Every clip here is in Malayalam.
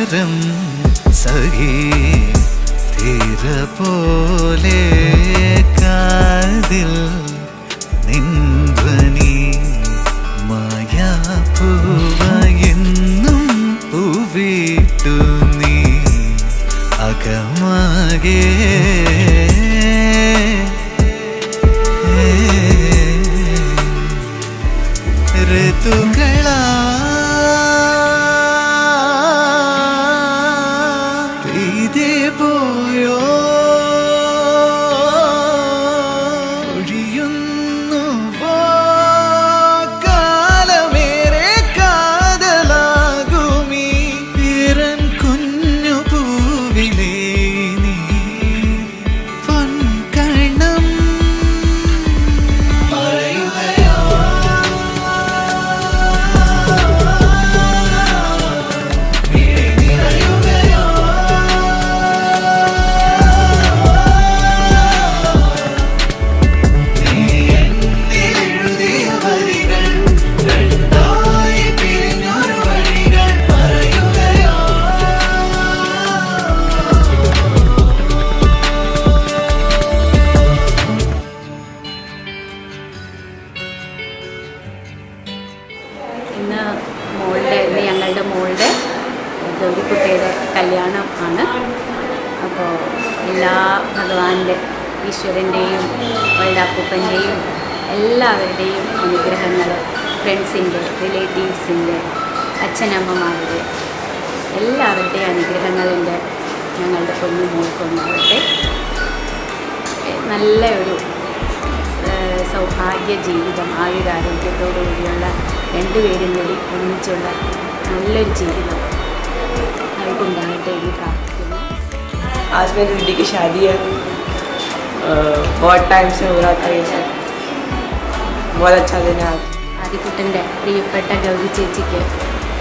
സ്വരം സഖി തീര പോലെ കാതിൽ നിൻധ്വനി മായാപ്പൂവയെന്നും പൂവിട്ടു നീ അകമാകെ ഋതുകളാ പെയ്തേ പോയോ ഒഴിയുന്നു കാലമേറെ കാതലാകുമീ പിറൻ കുഞ്ഞു പൂവിലേ നീ പൊൻകണം ഇന്ന് ഞങ്ങളുടെ മോളുടെ ഗൗരിക്കുട്ടിയുടെ കല്യാണം ആണ്. അപ്പോൾ എല്ലാ ഭഗവാന്റെ ഈശ്വരൻ്റെയും അവളുടെ അപ്പൂപ്പൻ്റെയും എല്ലാവരുടെയും അനുഗ്രഹങ്ങൾ, ഫ്രണ്ട്സിൻ്റെ, റിലേറ്റീവ്സിൻ്റെ, അച്ഛനമ്മമാരുടെ എല്ലാവരുടെയും അനുഗ്രഹങ്ങളിൻ്റെ ഞങ്ങളുടെ പൊന്നു മോൾക്കൊന്നാവട്ടെ. നല്ല ഒരു സൗഭാഗ്യ ജീവിതം, ആയുരാരോഗ്യത്തോടു കൂടിയുള്ള രണ്ടുപേരും കൂടി ഒന്നിച്ചുള്ള നല്ലൊരു ജീവിതം അവർക്കുണ്ടാകട്ടെ എന്ന് പ്രാർത്ഥിക്കുന്നു. आज मेरी दीदी की शादी है, बहुत टाइम से हो रहा था ये सब, बहुत अच्छा दिन है आज. ആദിക്കുട്ടൻ്റെ പ്രിയപ്പെട്ട ഗൗരി ചേച്ചിക്ക്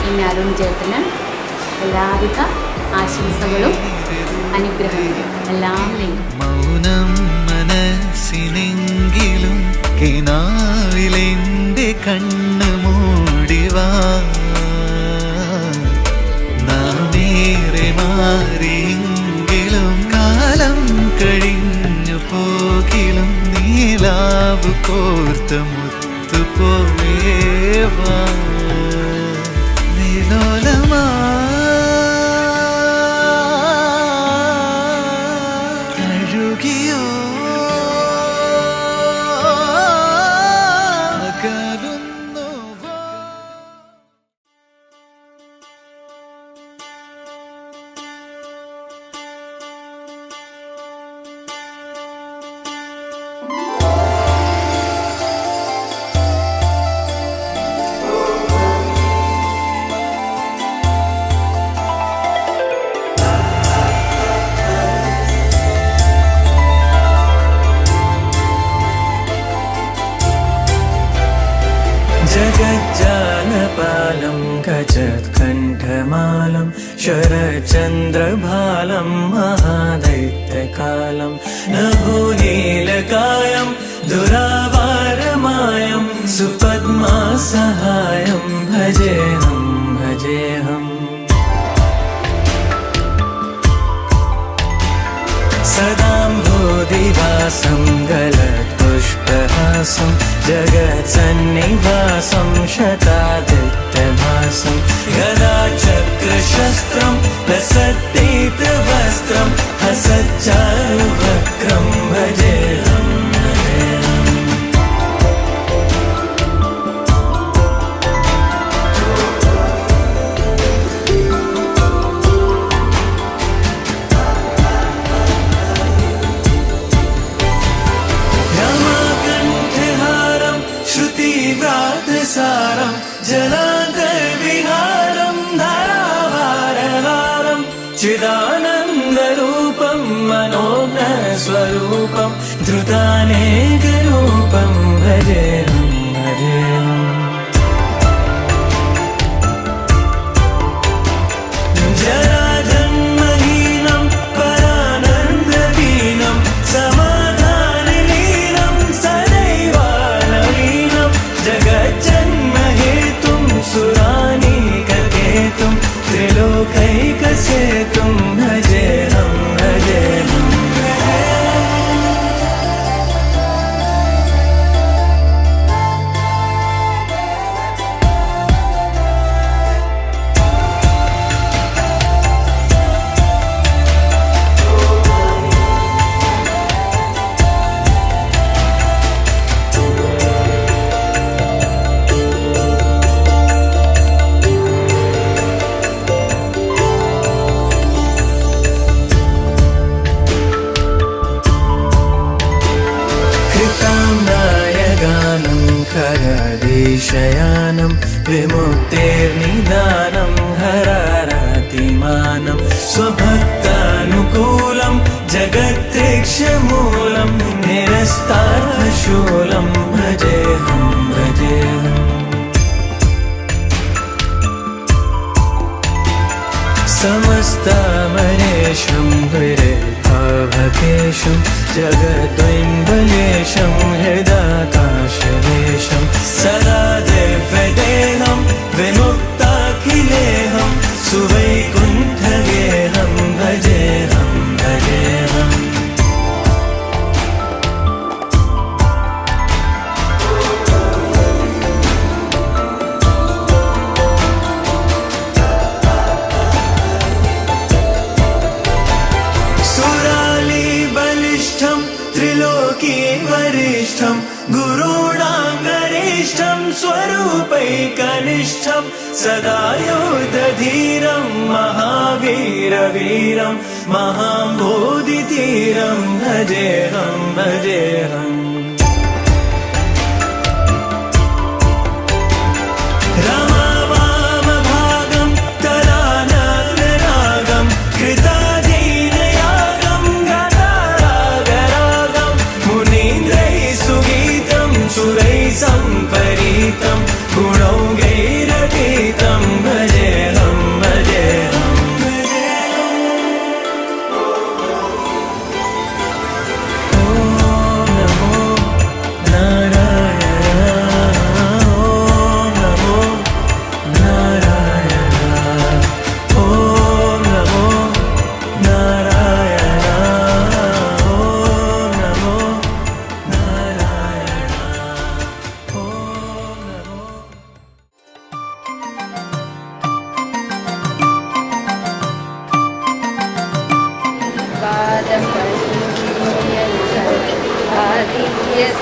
പിന്നെ അരുൺ ചേട്ടന് എല്ലാവിധ ആശംസകളും അനുഗ്രഹങ്ങളും എല്ലാം നേരും. മൗനം മനസ്സിനെങ്കിലും കിനാവിലെൻ്റെ കണ്ണ് മൂടിവാ നാമേറെ മാറിയെങ്കിലും കാലം കഴിഞ്ഞു പോകിലും നീലാവ് കോർത്ത മുത്തുപോവേവാ നിലോലമാ जगज्जालपालं गजत्कण्ठमालं शरचन्द्रभालं महादैत्यकालं नभोनीलकायं दुरावारमायं सुपद्मासहायं भजेऽहं भजेऽहम्. सदाम्भोदिवासं गलत्पुष्पहासं जगत्सन्निवासं शतादित्यभासं गदाचक्रशस्त्रं लसद्दीप्तवस्त्रं हसच्चारुवक्त्रं भजेऽहं भजेऽहम्. सारं जलान्तर्विहारं धारावारहारं चिदानन्दरूपं मनोज्ञस्वरूपं धृतानेकरूपं भजेऽहं भजेऽहम्. जराजन्महीनं परानन्ददीनं समाधानलीनं सदैवानवीनं जगज्जन्महेतुं सुरानीककेतुं त्रिलोकैकस शयानं विमुक्तेर्निदानं हरारातिमानं स्वभक्तानुकूलं जगत्रेक्षमूलं निरस्तार्थशूलं भजेऽहं भजेऽहम् समस्तामरेशं विरेभावकेशं जगद्वैम्बलेशं हृदाकाशदेशं सदा दिव्यदेहं विमुक्ताखिलेहं सुवैकुण्ठगेहं भजेऽहं भजेऽहम् त्रिलोकीवरिष्ठं गुरूणां गरिष्ठं स्वरूपैकनिष्ठं सदा योधधीरं महावीरवीरं महाम्बोधितीरं भजेऽहं भजेऽहम् रमावामभागं तदानन्दरागं कृताधीनयागं गदारागरागं मुनीन्द्रैः सुगीतं सुरैः सम्परीतं गुणौघैरतीतं भजेऽहं भजेऽहं ॐ नमो नारायणाय ॐ नमो नारायणाय ॐ नमो नारायणाय ॐ नमो नारायणाय ॐ नमो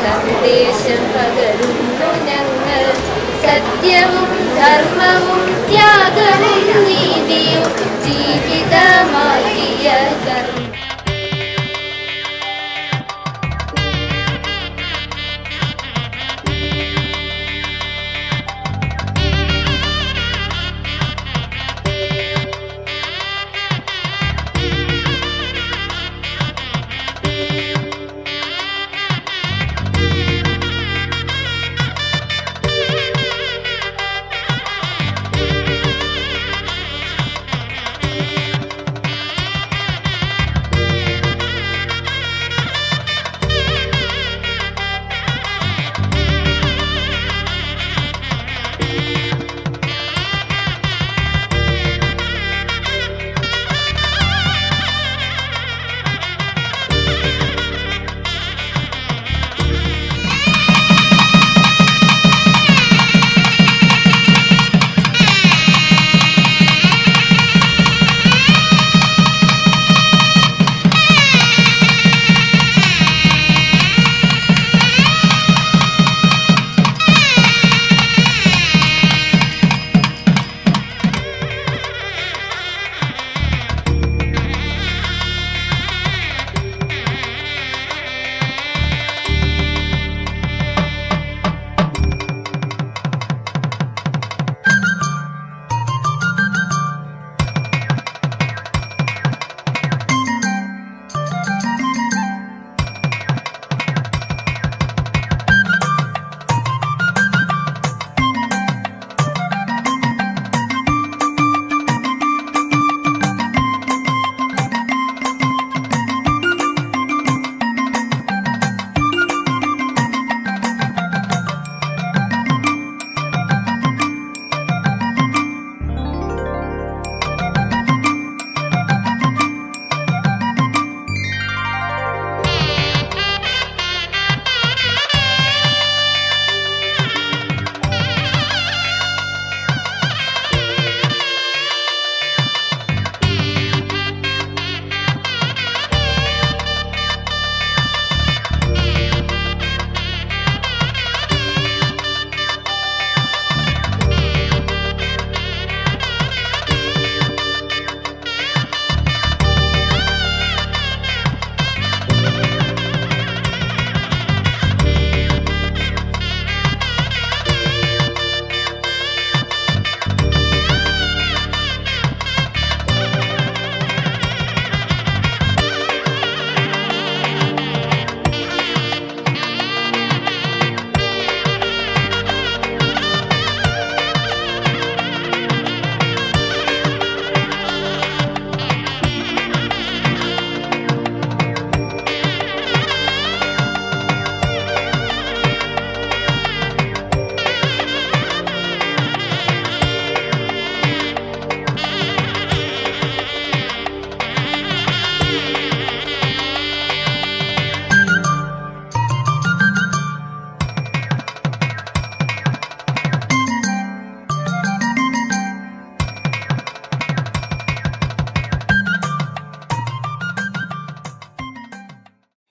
സന്ദേശം പകരുന്നു ഞങ്ങൾ സത്യവും ധർമ്മവും ത്യാഗവും നീതിയും ജീവിതമാക്കിയ കർമ്മം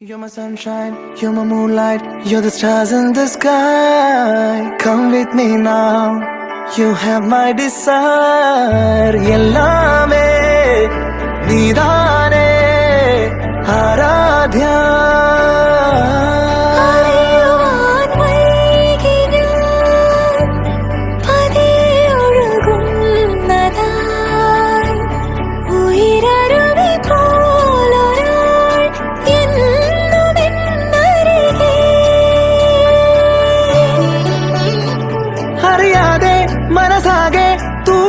You're my sunshine, you're my moonlight, you're the stars in the sky. Come with me now, you have my desire. Ellame needane Aradhya.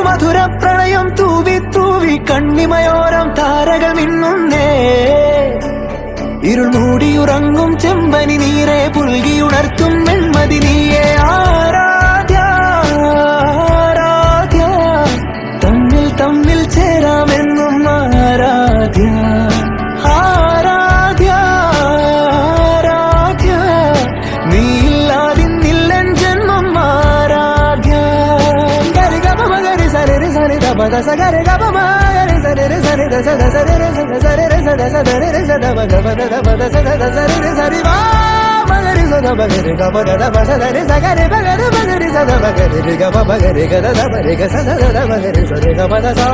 മധുര പ്രണയം തൂവി തൂവി കണ്ണിമയോരം താരകൾ മിന്നുന്നേ. ഇരുൾ മൂടിയുറങ്ങും ചെമ്പനി നീരെ പുൽകിയുണർത്തും വെൺമതി നീയെ. ആരാധ്യ ആരാധ്യ തമ്മിൽ തമ്മിൽ ചേരാമെന്നും ആരാധ്യ. ആരാധ്യ ആരാധ്യ നീയില്ലാതിന്നില്ലൻ ജന്മം Aaradhya. Bada sagare ga bama re sare re sare da sada sare re sada sare re sada sada re sada bada bada da bada sada da sare re sare ba magare sada bagare ga bada da bada re sagare bagare bagare sada bagare re ga bagare ga da bagare ga sada da bagare sare ga bada sa.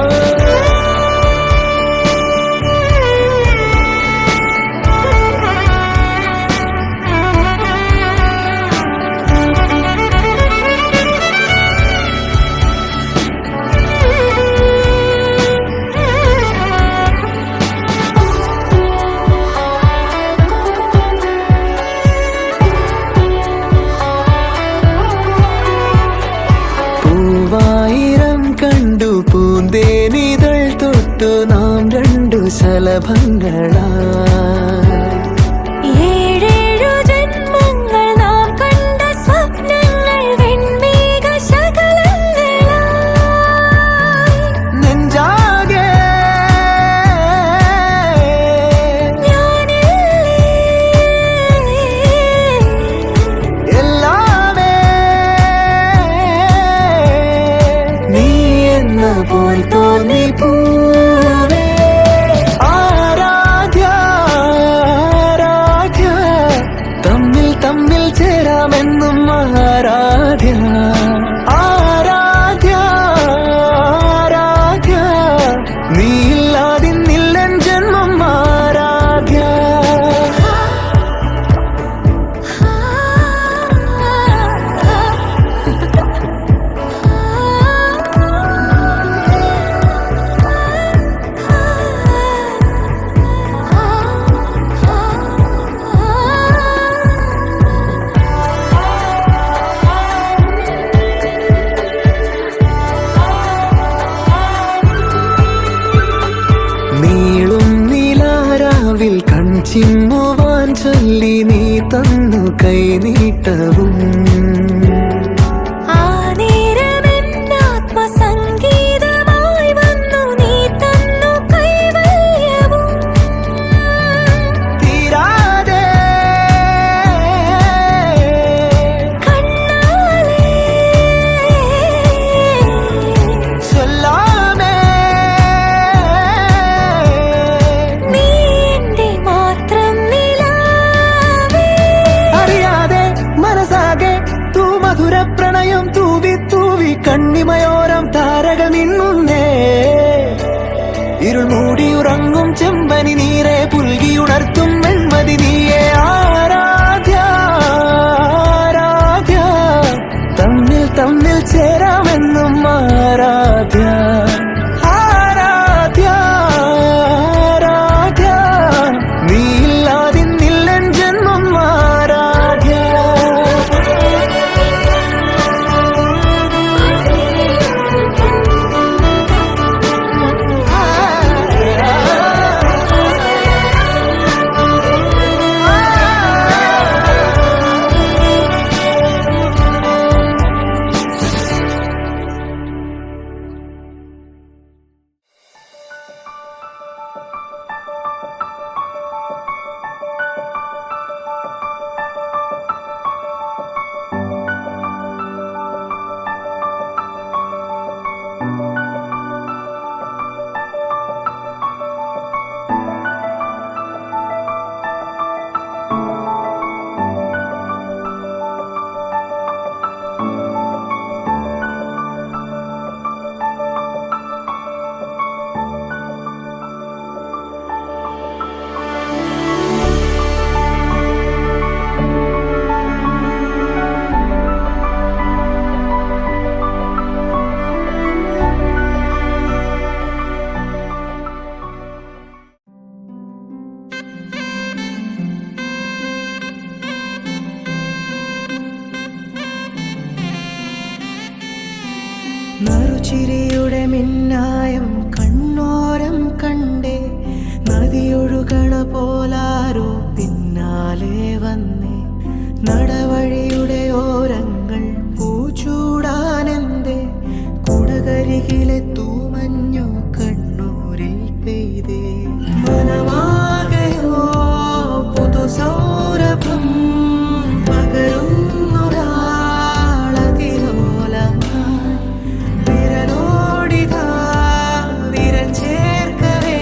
പൂവായിരം കണ്ടു പൂന്തേനിതൾ തൊട്ടു നാം രണ്ടു ശലഭങ്ങളാ. ഏഴേഴു ജന്മങ്ങൾ നാം കണ്ട സ്വപ്നങ്ങൾ വെൺമേഘ ശകലങ്ങളായി. നെഞ്ചാകെ എല്ലാമേ നീ എന്ന പോൽ തോന്നി പൂവേ. ആരാധ്യ ആരാധ്യ തമ്മിൽ തമ്മിൽ ചേരാമെന്നും ആരാധ്യ. ആരാധ്യ ആരാധ്യ നീയില്ലാതിന്നില്ലൻ ജന്മം ആരാധ്യ. നീളും നീലാരാവിൽ കൺചിമ്മുവാൻ ചൊല്ലി നീ തന്നു കൈനീട്ടവും. ആ നേരമെന്നാത്മസംഗീതമായി വന്നു നീ തന്നു കൈവല്യവും. തീരാതെ കണ്ണാലേ ചൊല്ലാമേ നീ എന്റെ മാത്രം നിലാവേ. അറിയാതെ മനസ്സാകെ മധുര പ്രണയം തൂവി തൂവി കണ്ണിമയോരം താരകൾ മിന്നുന്നേ. ഇരുൾ മൂടിയുറങ്ങും ചെമ്പനി നീരെ പുൽകിയുണർത്തും വെൺമതി നീയെ. ആരാധ്യ ആരാധ്യ തമ്മിൽ തമ്മിൽ ചേരാമെന്നും ആരാധ്യ. ആരാധ്യ ആരാധ്യ നീയില്ലാതിന്നില്ലൻ ജന്മം ആരാധ്യ. നറുചിരിയുടെ മിന്നായം കണ്ണോരം കണ്ടേ, നദിയൊഴുകണ പോലാരോ പിന്നാലെ വന്നേ, നടവഴിയുടെ ഓരങ്ങൾ പൂച്ചൂടാനെന്തേ, കുടകരികിലെ തൂമഞ്ഞു കണ്ണൂരിൽ പെയ്തേ. മനമാകയോ പുതുസൗരഭം പകരുന്നൊരാളതിരോലമായി, വിരലോടിതാ വിരൽ ചേർക്കവേ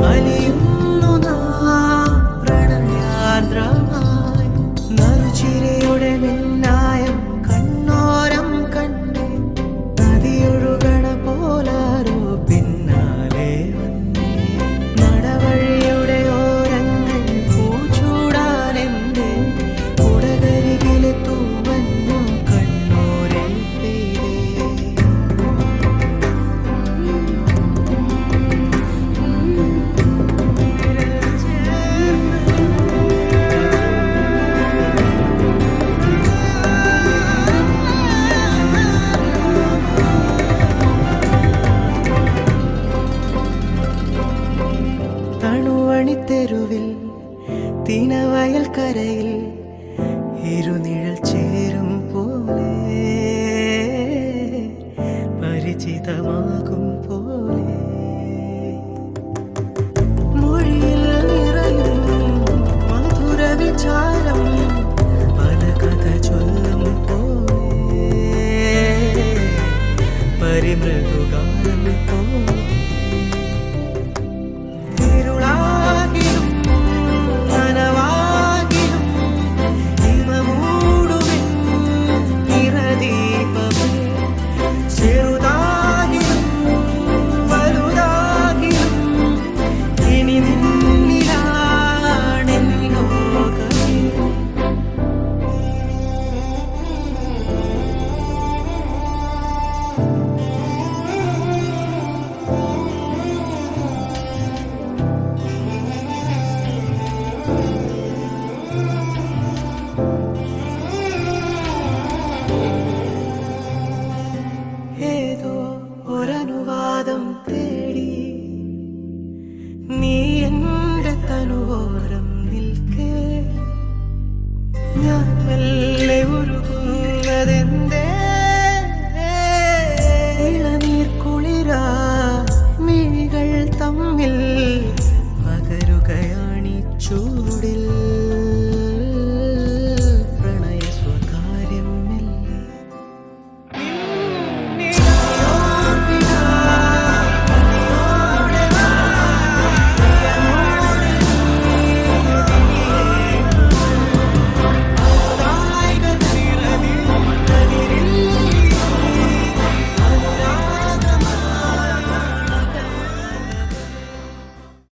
അലിയുന്നു നാം പ്രണയാർദ്രമായി. നറുചിരിയുടെ മിന്നായം കണ്ണോരം കണ്ടേ, നദിയൊഴുകണ പോലാരോ പിന്നാലെ വന്നേ, നടവഴിയുടെ ഓരങ്ങൾ പൂച്ചൂടാനെന്തേ, കുടകരികിലെ തൂമഞ്ഞു കണ്ണൂരിൽ പെയ്തേ. തണുവണിത്തെരുവിൽ തിനവയൽ കരയിൽ ഇരുനിഴൽ ചേരും പോലെ, പരിചിതമാകും പോലെ, മൊഴിയിൽ നിറയും മധുര വിചാരം പല കഥ ചൊല്ലും പോലെ, പരിമൃദുഗാനം പോലെ. ഇരുളാകിലും നനവാകിലും ഹിമമൂടുമെൻ നിറദീപമേ, ചെറുതാകിലും വലുതാകിലും ഇനി നിന്നിലാണെൻ ലോകമേ. ഏതോ ഒരനുവാദം തേടി നീ എൻ്റെ തനുവോരം നിൽക്കേ, ഞാൻ മെല്ലെ ഉരുകുന്നതെന്തേ, ഇളനീർ കുളിരാ മിഴികൾ തമ്മിൽ പകരുകയാണി ചൂടിൽ.